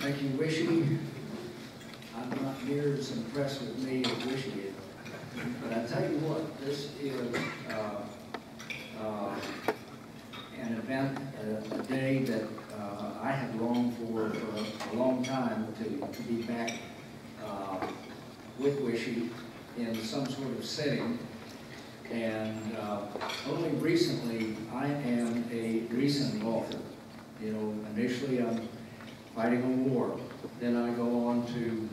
Thank you, Wishy. I'm not near as impressed with me as Wishy is. But I tell you what, this is an event, a day that I have longed for a long time to be back with Wishy in some sort of setting. And only recently, I am a recent author. You know, initially I'm fighting a war. Then I go on to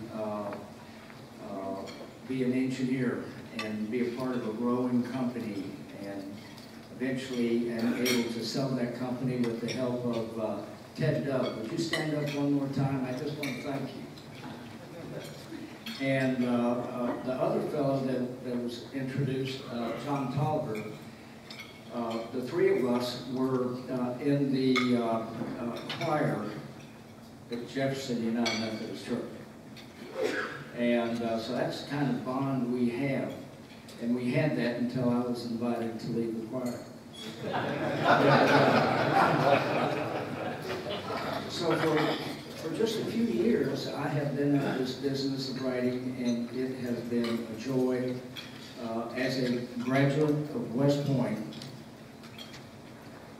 be an engineer and be a part of a growing company, and eventually am able to sell that company with the help of Ted Dove. Would you stand up one more time? I just want to thank you. And the other fellow that was introduced, John Tolliver, the three of us were in the choir at Jefferson United Methodist Church. And so that's the kind of bond we have. And we had that until I was invited to lead the choir. So for just a few years, I have been in this business of writing, and it has been a joy. As a graduate of West Point,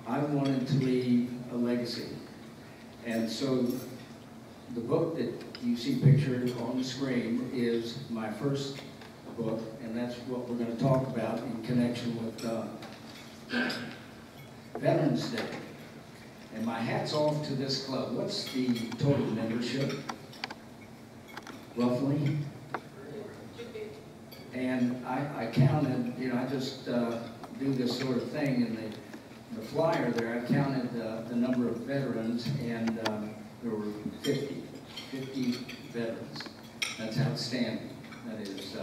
I wanted to leave a legacy. And so the book that you see pictured on the screen is my first book, and that's what we're going to talk about in connection with Veterans Day. And my hat's off to this club. What's the total membership, roughly? And I counted, you know, I just do this sort of thing in the flyer there. I counted the number of veterans, and there were 50 veterans. That's outstanding. That is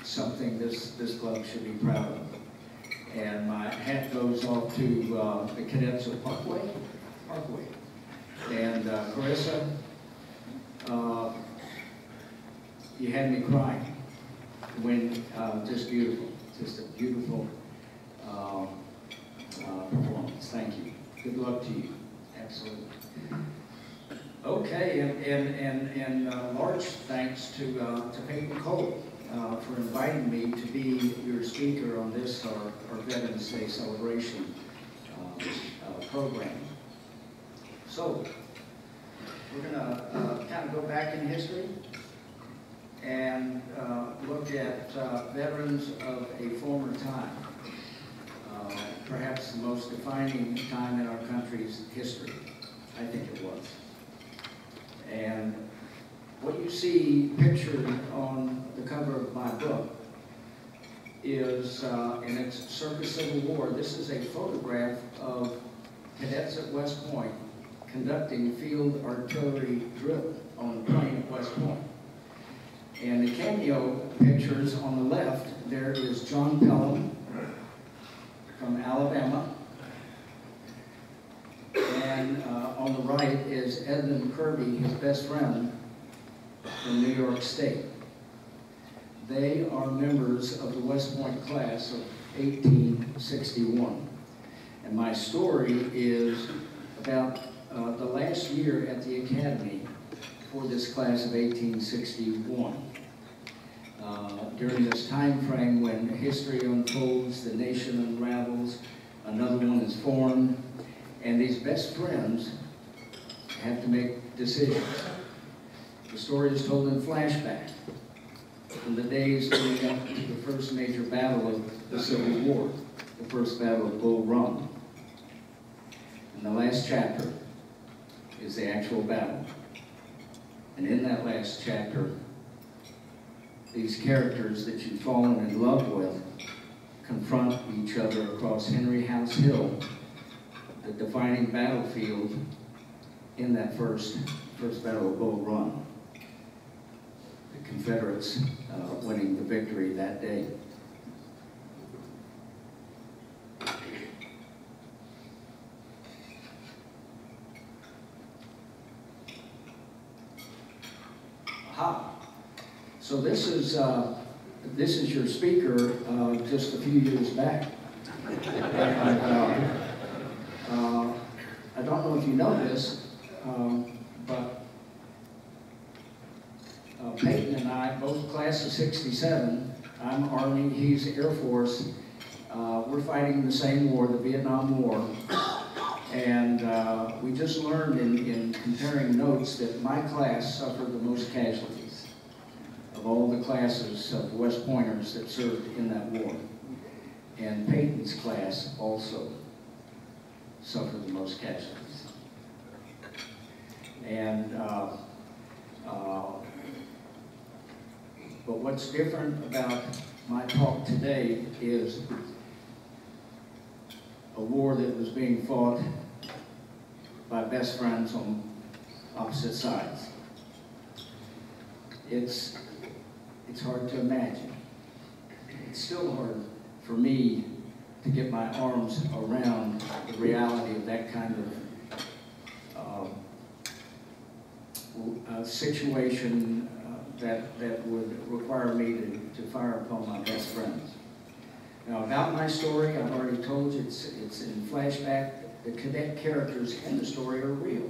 something this club should be proud of. And my hat goes off to the cadets of Parkway. And Carissa, you had me crying when, just beautiful, just a beautiful performance. Thank you. Good luck to you. Absolutely. Okay, and large thanks to Peyton Cole for inviting me to be your speaker on this, our Veterans Day celebration program. So, we're going to kind of go back in history and look at veterans of a former time, perhaps the most defining time in our country's history. I think it was. And what you see pictured on the cover of my book is, and it's circa Civil War, this is a photograph of cadets at West Point conducting field artillery drill on the plain at West Point. And the cameo pictures on the left, there is John Pelham from Alabama. And on the right is Edmund Kirby, his best friend, from New York State. They are members of the West Point class of 1861. And my story is about the last year at the Academy for this class of 1861. During this time frame when history unfolds, the nation unravels, another one is formed, and these best friends have to make decisions. The story is told in flashback from the days leading up to the first major battle of the Civil War, the first battle of Bull Run. And the last chapter is the actual battle. And in that last chapter, these characters that you've fallen in love with confront each other across Henry House Hill, the defining battlefield in that first battle of Bull Run. The Confederates winning the victory that day. Aha. So this is your speaker just a few years back. And, I don't know if you know this, but Peyton and I, both class of '67, I'm Army, he's Air Force. We're fighting in the same war, the Vietnam War. And we just learned in comparing notes that my class suffered the most casualties of all the classes of West Pointers that served in that war. And Peyton's class also suffered the most casualties. And but what's different about my talk today is a war that was being fought by best friends on opposite sides. It's hard to imagine. It's still hard for me to get my arms around the reality of that kind of situation that would require me to fire upon my best friends. Now, about my story, I've already told you it's in flashback. The cadet characters in the story are real.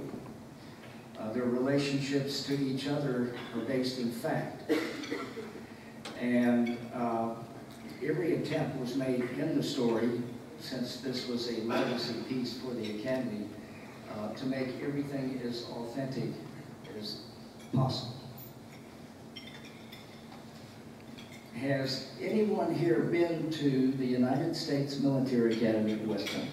Their relationships to each other are based in fact. And every attempt was made in the story, since this was a legacy piece for the Academy, to make everything as authentic as possible. Has anyone here been to the United States Military Academy at West Point?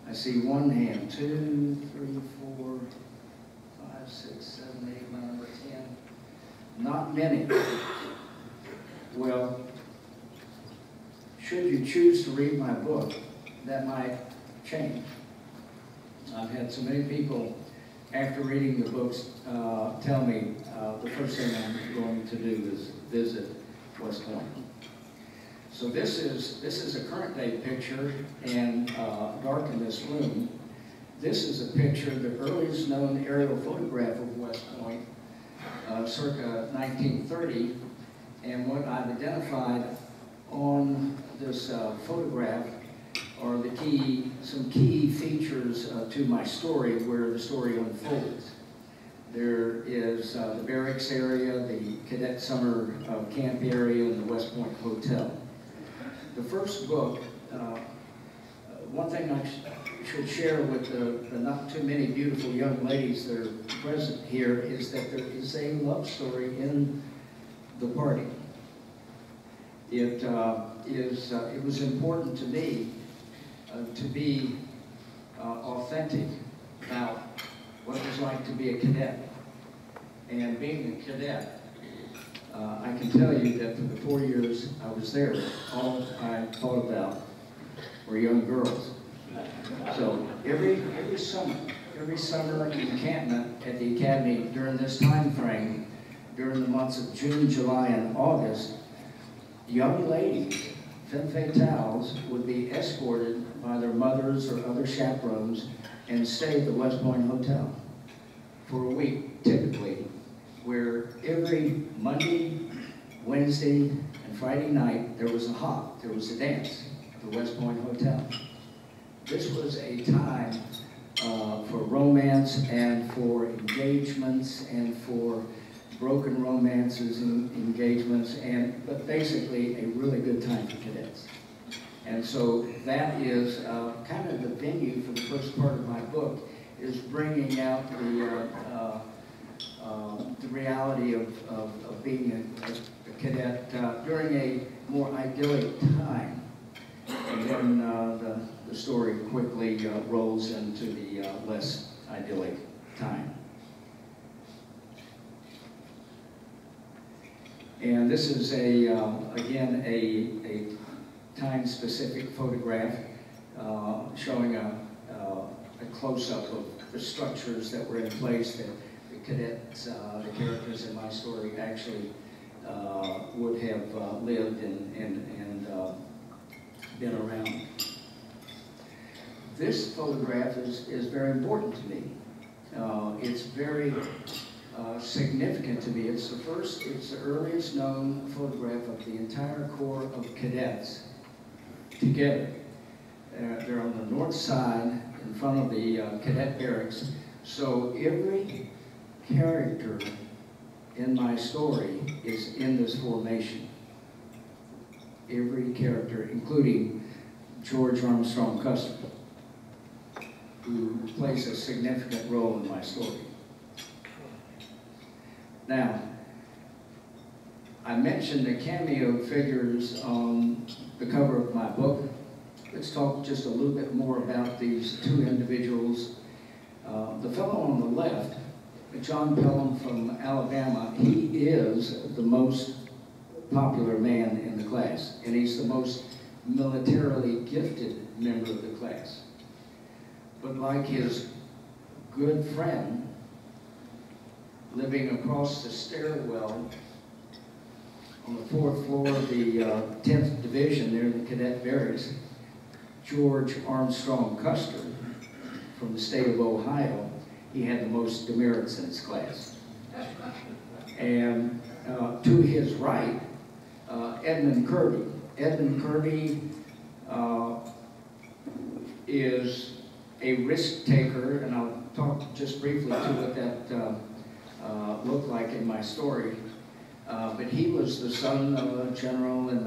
I see one hand. 2, 3, 4, 5, 6, 7, 8, 9, 10. Not many. Well, should you choose to read my book, that might change. I've had so many people, after reading the books, tell me the first thing I'm going to do is visit West Point. So this is a current day picture, and dark in this room. This is a picture, the earliest known aerial photograph of West Point, circa 1930. And what I've identified on this photograph are some key features to my story, where the story unfolds. There is the barracks area, the cadet summer camp area, and the West Point Hotel. The first book, one thing I should share with the not too many beautiful young ladies that are present here is that there is a love story in the party. It was important to me to be authentic about what it was like to be a cadet. And being a cadet, I can tell you that for the 4 years I was there, all I thought about were young girls. So every summer encampment at the Academy during this time frame, during the months of June, July, and August, young ladies, femme fatales, would be escorted by their mothers or other chaperones and stay at the West Point Hotel for a week, typically, where every Monday, Wednesday, and Friday night there was a hop, there was a dance at the West Point Hotel. This was a time for romance and for engagements and for broken romances and engagements, but basically a really good time for cadets. And so that is kind of the venue for the first part of my book, is bringing out the reality of being a cadet during a more idyllic time. And then the story quickly rolls into the less idyllic time. And this is again a time-specific photograph showing a close-up of the structures that were in place that the cadets, the characters in my story, actually would have lived and been around. This photograph is very important to me. It's very significant to me. It's the earliest known photograph of the entire Corps of cadets together. They're on the north side in front of the cadet barracks. So every character in my story is in this formation. Every character, including George Armstrong Custer, who plays a significant role in my story. Now, I mentioned the cameo figures on the cover of my book. Let's talk just a little bit more about these two individuals. The fellow on the left, John Pelham from Alabama, he is the most popular man in the class, and he's the most militarily gifted member of the class. But like his good friend, living across the stairwell on the 4th floor of the 10th Division there in the cadet barracks, George Armstrong Custer from the state of Ohio, he had the most demerits in his class. And to his right, Edmund Kirby. Edmund Kirby is a risk taker, and I'll talk just briefly to what that looked like in my story. But he was the son of a general and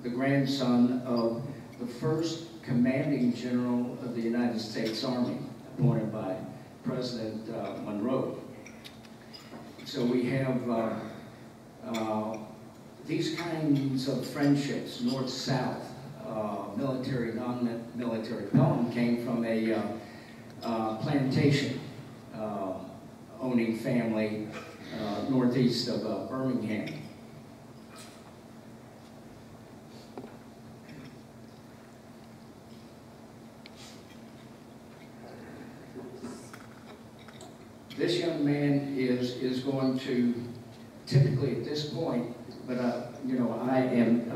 the grandson of the first commanding general of the United States Army, appointed by President Monroe. So we have these kinds of friendships, north-south, military, non-military. Pelham came from a plantation owning family northeast of Birmingham. This young man is going to, typically at this point, but you know, I am,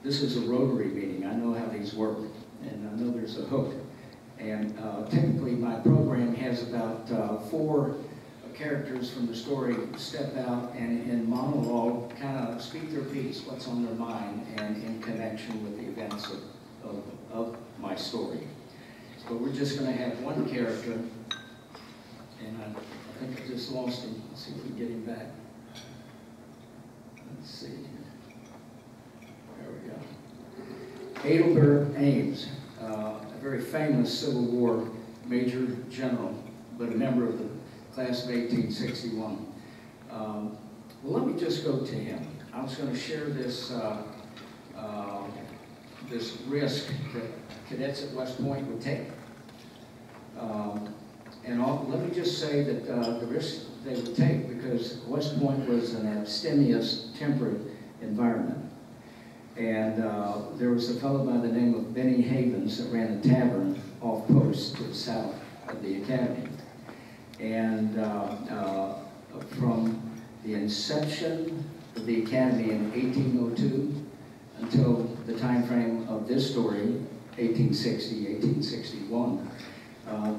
this is a Rotary meeting. I know how these work, and I know there's a hook. And typically my program has about 4 characters from the story step out and in monologue kind of speak their piece, what's on their mind, and in connection with the events of my story. So we're just going to have one character, and I think I just lost him. Let's see if we can get him back. Let's see. There we go. Adelbert Ames, a very famous Civil War Major General, but a member of the class of 1861. Well, let me just go to him. I was going to share this this risk that cadets at West Point would take. Let me just say that the risk they would take, because West Point was an abstemious, temperate environment. And there was a fellow by the name of Benny Havens that ran a tavern off post to the south of the academy. And from the inception of the academy in 1802 until the time frame of this story, 1860, 1861,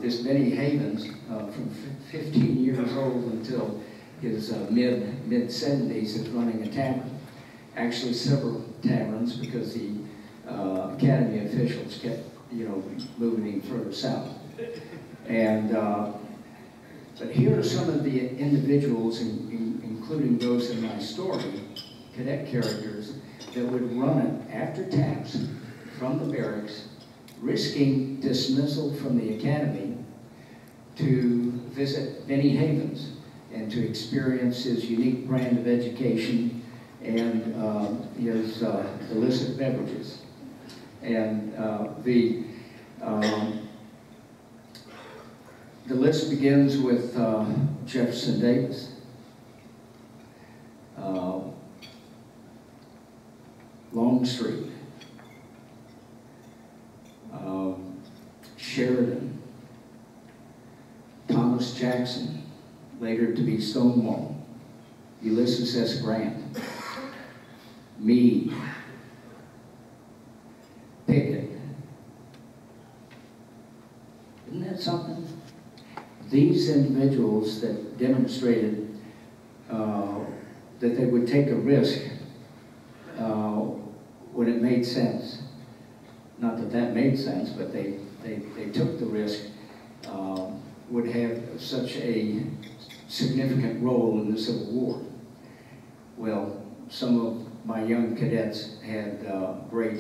this Benny Havens, from 15 years old until his mid-70s, is running a tavern. Actually, several taverns, because the academy officials kept, moving him further south. And but here are some of the individuals, including those in my story, cadet characters, that would run it after taps from the barracks, risking dismissal from the academy to visit Benny Havens and to experience his unique brand of education and his illicit beverages. And the list begins with Jefferson Davis, Longstreet, Sheridan, Thomas Jackson, later to be Stonewall, Ulysses S. Grant, Meade, Pickett. Isn't that something? These individuals that demonstrated that they would take a risk when it made sense. not that that made sense, but they took the risk, would have such a significant role in the Civil War. Well, some of my young cadets had great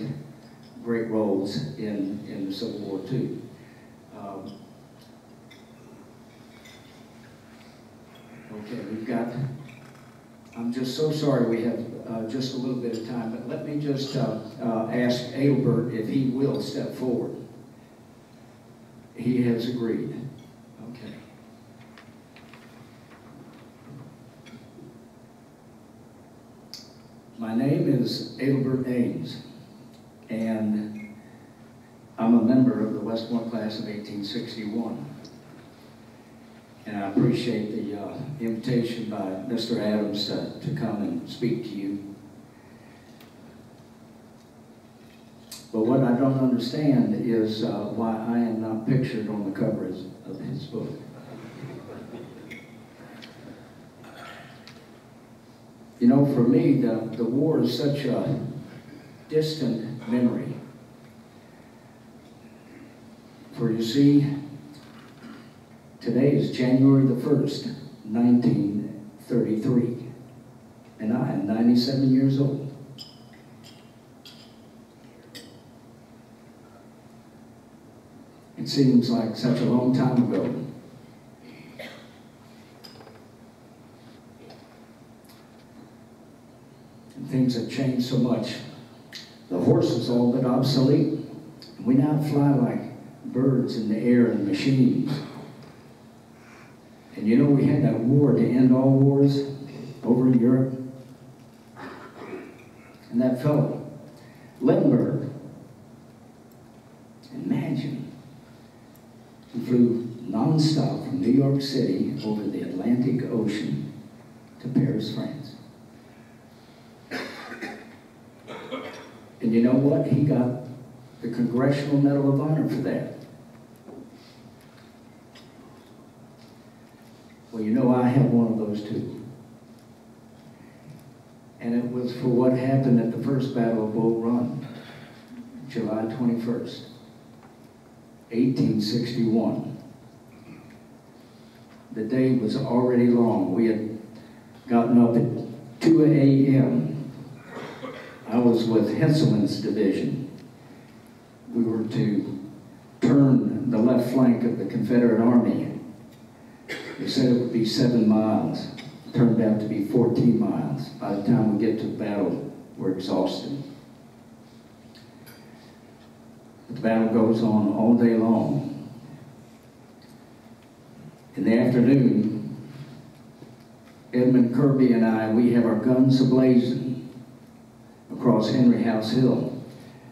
roles in the Civil War too. Okay, we've got, I'm just so sorry we have just a little bit of time, but let me just ask Adelbert if he will step forward. He has agreed. Okay. My name is Adelbert Ames, and I'm a member of the West Point class of 1861. And I appreciate the invitation by Mr. Adams to come and speak to you. But what I don't understand is why I am not pictured on the cover of his book. You know, for me, the war is such a distant memory. For you see, today is January the 1st, 1933, and I am 97 years old. It seems like such a long time ago. And things have changed so much. The horse is all but obsolete. We now fly like birds in the air and machines. And you know, we had that war to end all wars over in Europe. And that fellow, Lindbergh, imagine, he flew nonstop from New York City over the Atlantic Ocean to Paris, France. And you know what? He got the Congressional Medal of Honor for that. Well, you know, I have one of those too. And it was for what happened at the first Battle of Bull Run, July 21st, 1861. The day was already long. We had gotten up at 2 a.m. I was with Heselman's division. We were to turn the left flank of the Confederate Army. They said it would be 7 miles. It turned out to be 14 miles. By the time we get to the battle, we're exhausted. But the battle goes on all day long. In the afternoon, Edmund Kirby and I, we have our guns ablazing across Henry House Hill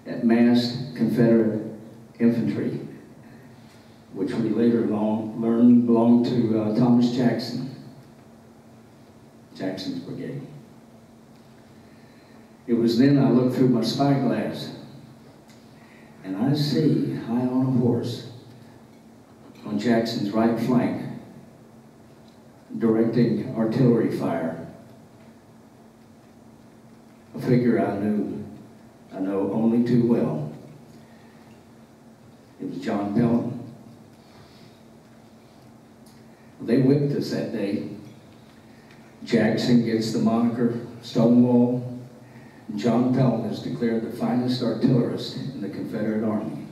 at massed Confederate infantry, which we later learned belonged to Thomas Jackson's brigade. It was then I looked through my spyglass, and I see, high on a horse, on Jackson's right flank, directing artillery fire, a figure I know only too well. It was John Pelham. They whipped us that day. Jackson gets the moniker Stonewall. John Pelham is declared the finest artillerist in the Confederate Army.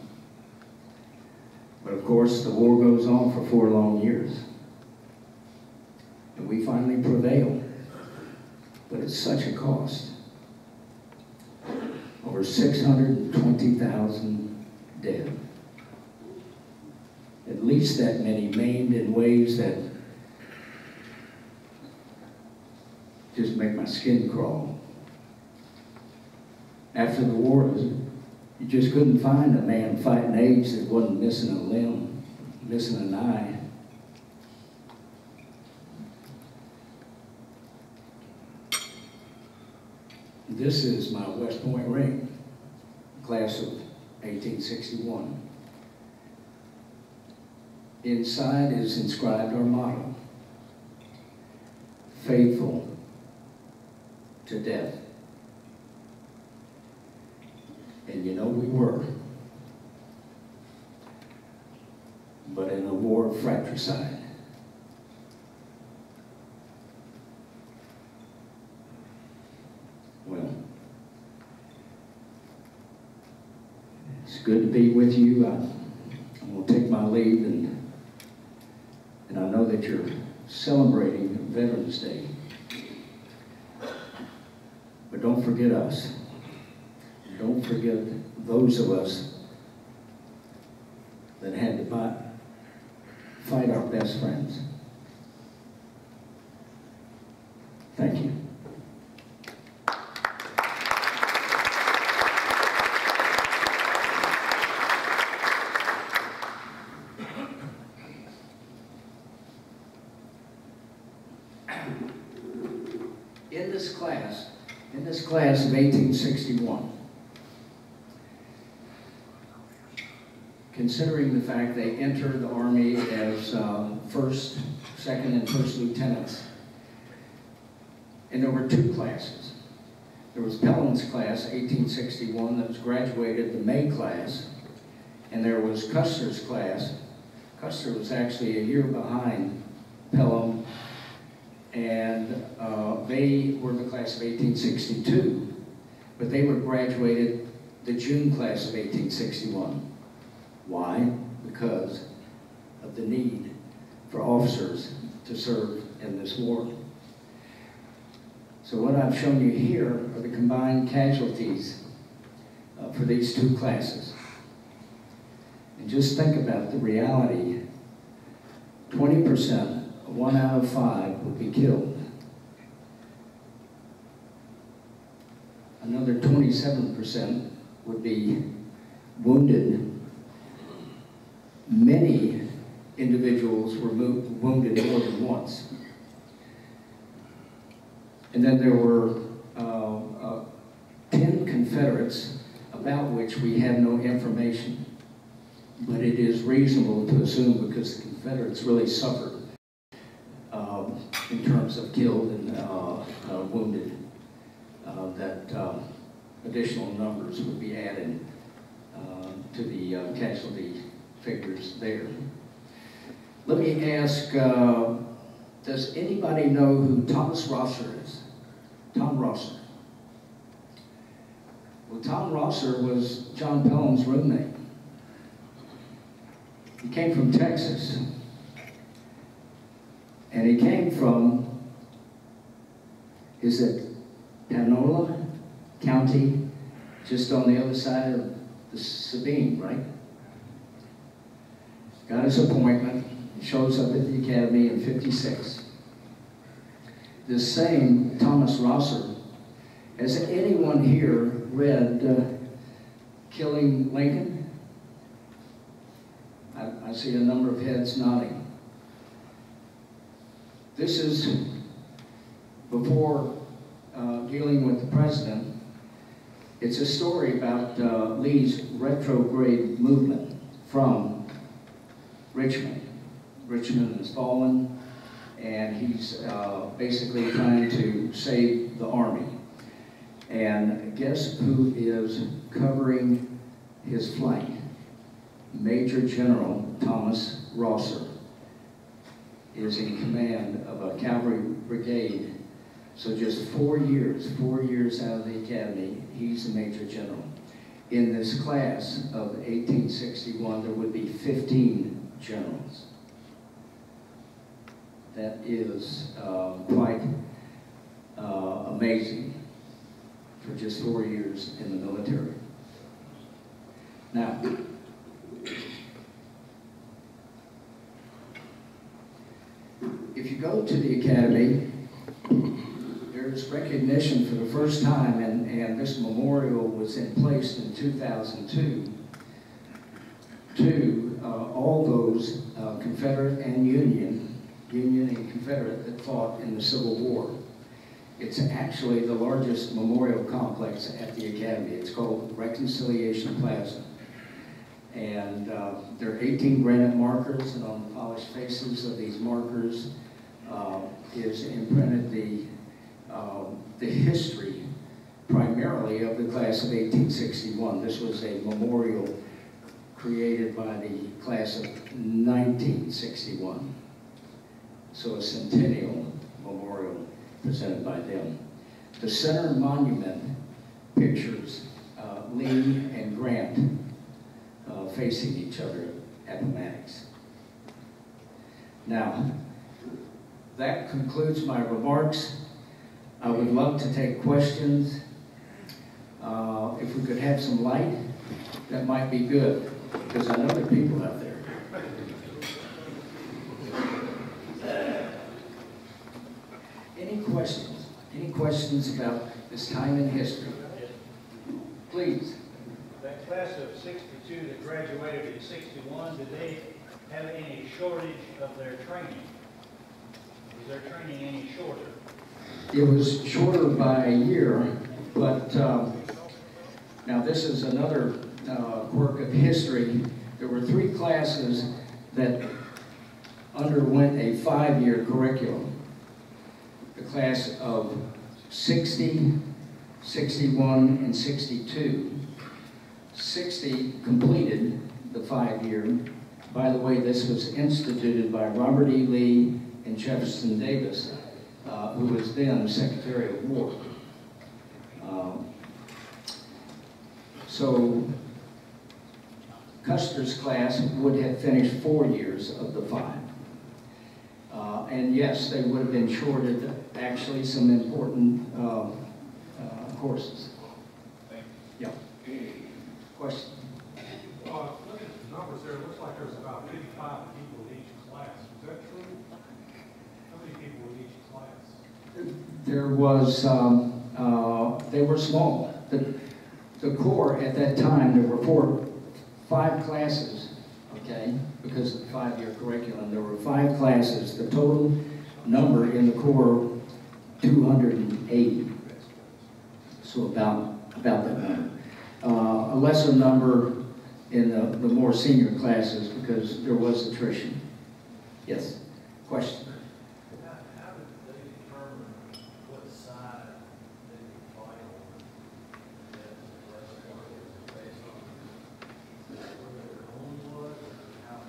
But of course, the war goes on for 4 long years. And we finally prevail. But it's such a cost. Over 620,000 dead. At least that many maimed in ways that just make my skin crawl. After the war, you just couldn't find a man fighting AIDS that wasn't missing a limb, missing an eye. This is my West Point ring, class of 1861. Inside is inscribed our motto, faithful to death. And you know we were. but in a war of fratricide. Well, it's good to be with you. I'm going to take my leave, and I know that you're celebrating Veterans Day. But don't forget us. Don't forget those of us that had to fight our best friends. Thank you. In this class of 1861, considering the fact they entered the Army as first, second, and first lieutenants, and there were two classes. There was Pelham's class, 1861, that was graduated, the May class, and there was Custer's class. Custer was actually a year behind Pelham, and they were the class of 1862, but they were graduated the June class of 1861. Why? Because of the need for officers to serve in this war. So what I've shown you here are the combined casualties for these two classes. And just think about the reality. 20%, 1 out of 5 would be killed. Another 27% would be wounded. Many individuals were wounded more than once. And then there were 10 Confederates about which we have no information. But it is reasonable to assume, because the Confederates really suffered in terms of killed and wounded, that additional numbers would be added to the casualty figures there. Let me ask, does anybody know who Thomas Rosser is? Tom Rosser. Well, Tom Rosser was John Pelham's roommate. He came from Texas. And he came from, is it Panola County, just on the other side of the Sabine, right? Got his appointment, shows up at the academy in '56. This same Thomas Rosser, has anyone here read Killing Lincoln? I see a number of heads nodding. This is before dealing with the president. It's a story about Lee's retrograde movement from Richmond. Richmond has fallen, and he's basically trying to save the army. And guess who is covering his flight? Major General Thomas Rosser is in command of a cavalry brigade. So just 4 years out of the academy, he's the major general. In this class of 1861, there would be 15 generals. That is quite amazing for just 4 years in the military. Now, if you go to the academy, there's recognition for the first time, and this memorial was in place in 2002 to all those Confederate and Union and Confederate that fought in the Civil War. It's actually the largest memorial complex at the academy. It's called Reconciliation Plaza. And there are 18 granite markers, and on the polished faces of these markers is imprinted the history, primarily, of the class of 1861. This was a memorial created by the class of 1961. So a centennial memorial presented by them. The center monument pictures Lee and Grant facing each other at Appomattox. Now, that concludes my remarks. I would love to take questions. If we could have some light, that might be good, because I know there are people out there. Any questions? Any questions about this time in history? Please. That class of 62 that graduated in 61, did they have any shortage of their training? Was their training any shorter? It was shorter by a year, but now this is another quirk of history. There were 3 classes that underwent a 5-year curriculum. The class of 60, 61, and 62. 60 completed the 5-year. By the way, this was instituted by Robert E. Lee and Jefferson Davis, who was then Secretary of War. So Custer's class would have finished 4 years of the 5. And yes, they would have been shorted actually some important courses. Yeah. Question? Looking at the numbers there, it looks like there's about 55 people in each class. Is that true? How many people in each class? There was, they were small. The Corps at that time, there were 5 classes, okay, because of the 5-year curriculum. There were 5 classes. The total number in the Corps, 280. So about that number. A lesser number in the more senior classes because there was attrition. Yes. Question? How did they determine what side they would fight on? Based on where their home was or how?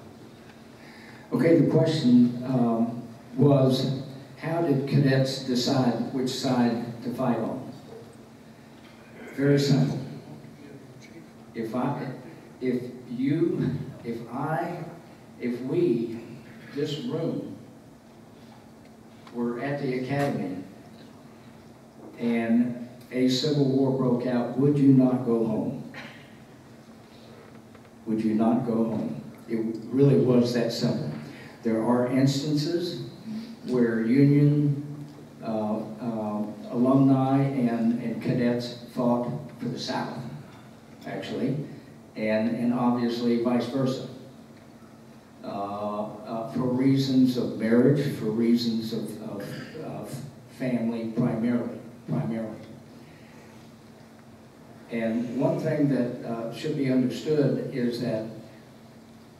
Okay, the question was, how did cadets decide which side to fight on? Very simple. If we, this room, were at the academy and a civil war broke out, would you not go home? Would you not go home? It really was that simple. There are instances where Union alumni and cadets fought for the South, actually, and obviously vice versa. For reasons of marriage, for reasons of family primarily. And one thing that should be understood is that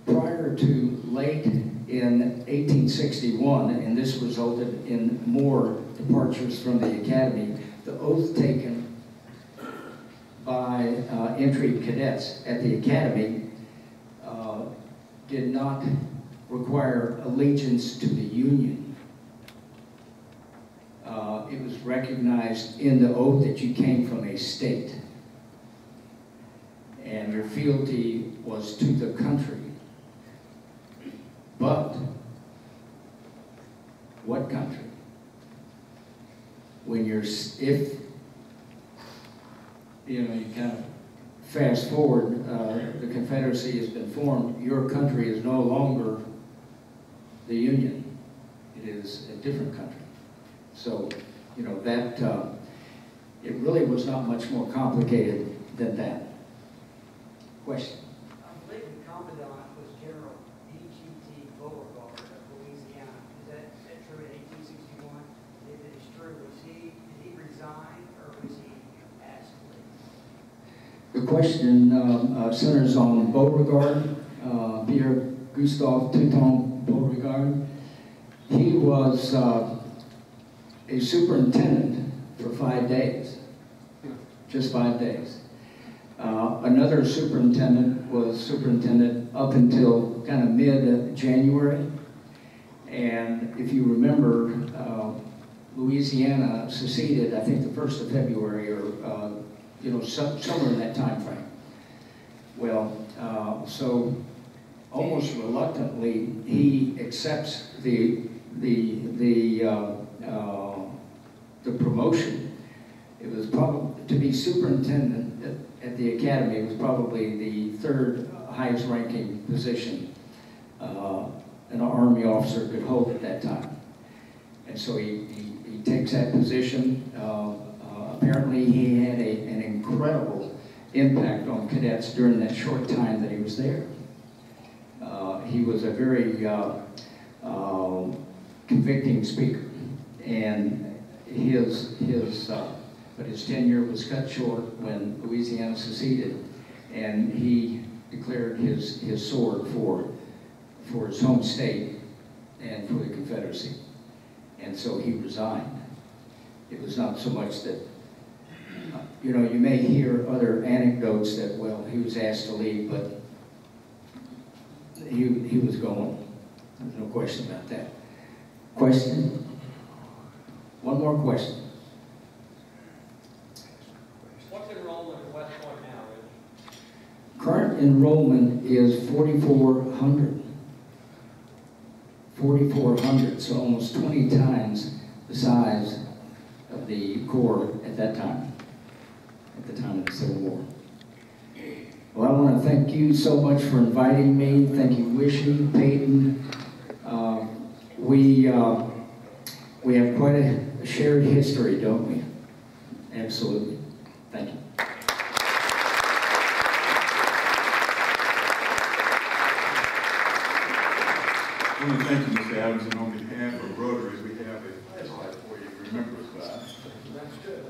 prior to late in 1861, and this resulted in more departures from the academy, the oath taken by entry cadets at the academy did not require allegiance to the Union. It was recognized in the oath that you came from a state and your fealty was to the country. But what country? When you're, if, you know, you kind of fast forward, the Confederacy has been formed, your country is no longer the Union. It is a different country. So, you know, that, it really was not much more complicated than that. Question? I believe the commandant was General E.G.T. Beauregard of Louisiana. Is that true in 1861? If it is true, did he resign or was he asked to leave? The question centers on Beauregard, Pierre Gustave Touton Beauregard. He was a superintendent for 5 days, just 5 days. Another superintendent was superintendent up until kind of mid-January. And if you remember, Louisiana seceded, I think, the 1st of February, or somewhere in that time frame. Well, so almost reluctantly, he accepts the promotion. It was probably to be superintendent at the academy. It was probably the 3rd highest ranking position an Army officer could hold at that time. And so he takes that position. Apparently he had an incredible impact on cadets during that short time that he was there. He was a very convicting speaker, and but his tenure was cut short when Louisiana seceded, and he declared his sword for his home state and for the Confederacy. And so he resigned. It was not so much that, you may hear other anecdotes that, well, he was asked to leave, but he was going. There's no question about that. Question? One more question. What's enrollment at West Point now, Rich? Current enrollment is 4,400. 4,400, so almost 20 times the size of the Corps at that time, at the time of the Civil War. Well, I want to thank you so much for inviting me. Thank you, Wishy, Peyton. We have quite a shared history, don't we? Absolutely. Thank you. I want to thank you, Mr. Adams, and on behalf of Rotary, we have a flashlight for you to remember us by. That's good.